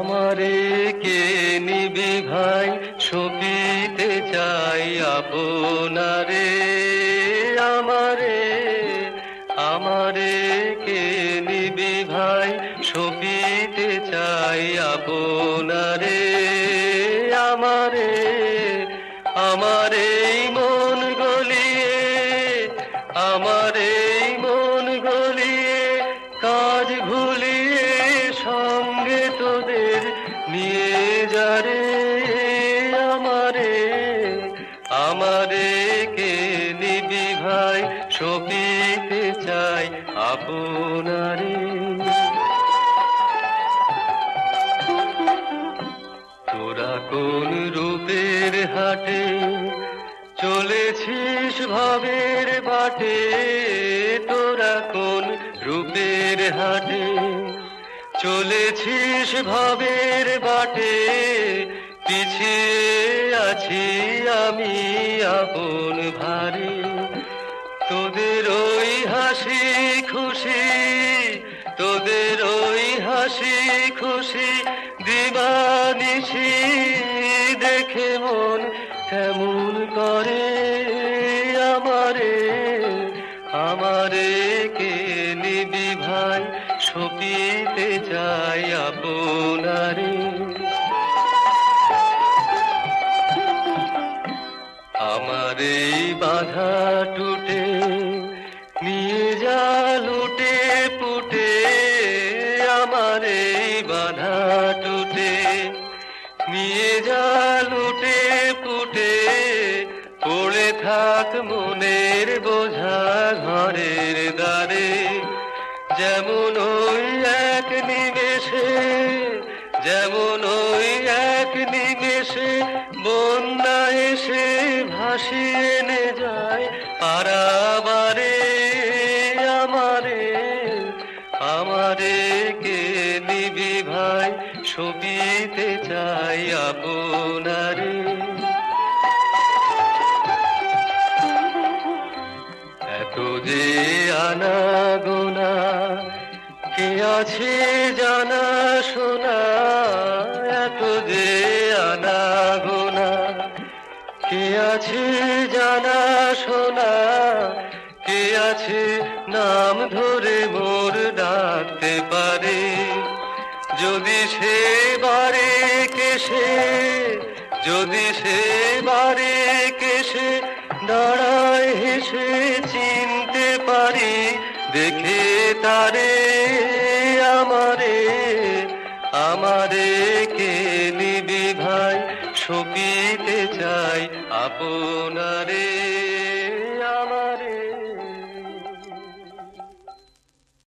আমারে কে নিবি ভাই, সপিতে চাই আপনারে। আমারে আমারে কে নিবি ভাই, সপিতে চাই আপনারে। আমারে আমারে মন গলিয়ে, আমারে মন গলিয়ে, কাজ ভুলিয়ে সঙ্গে তোদের নিয়ে যারে। আমারে আমারে কে নিবি ভাই, সপিতে চাই আপনারে। তোরা কোন রূপের হাটে চলেছিস ভবের বাটে, তোরা কোন রূপের হাটে চলেছিস ভবের বাটে। পিছিয়ে আছি আমি আপন ভারে, তোদের ওই হাসি খুশি, তোদের ওই হাসি খুশি দিবানিশি দেখে মন কেমন করে। আমারে আমারে কে নিবি ভাই, সপিতে চাই আপনারে। আমার এই বাধা টুটে নিয়ে যা লুটে পুটে, আমার এই বাধা টুটে নিয়ে যা লুটে পুটে। পড়ে থাক মনের বোঝা ঘরের দ্বারে, যেমন ওই এক নিমেষে, যেমন ওই এক নিমেষে বন্যা এসে ভাসিয়ে এনে যায় পারাবারে। আমারে আমারে কে নিবি ভাই, সপিতে চাই আপনারে। এত যে আনা গোনা কে আছে জানা শোনা, এত যে আনা গোনা কে আছে জানা শোনা। কে আছে নাম ধরে মোর ডাকতে পারে, যদি সে বারে কেসে, যদি সে বারে কেসে দাঁড়ায় হেসে চিনতে পারি দেখে তারে। আমারে আমারে কে নিবি ভাই, সপিতে চাই আপনারে।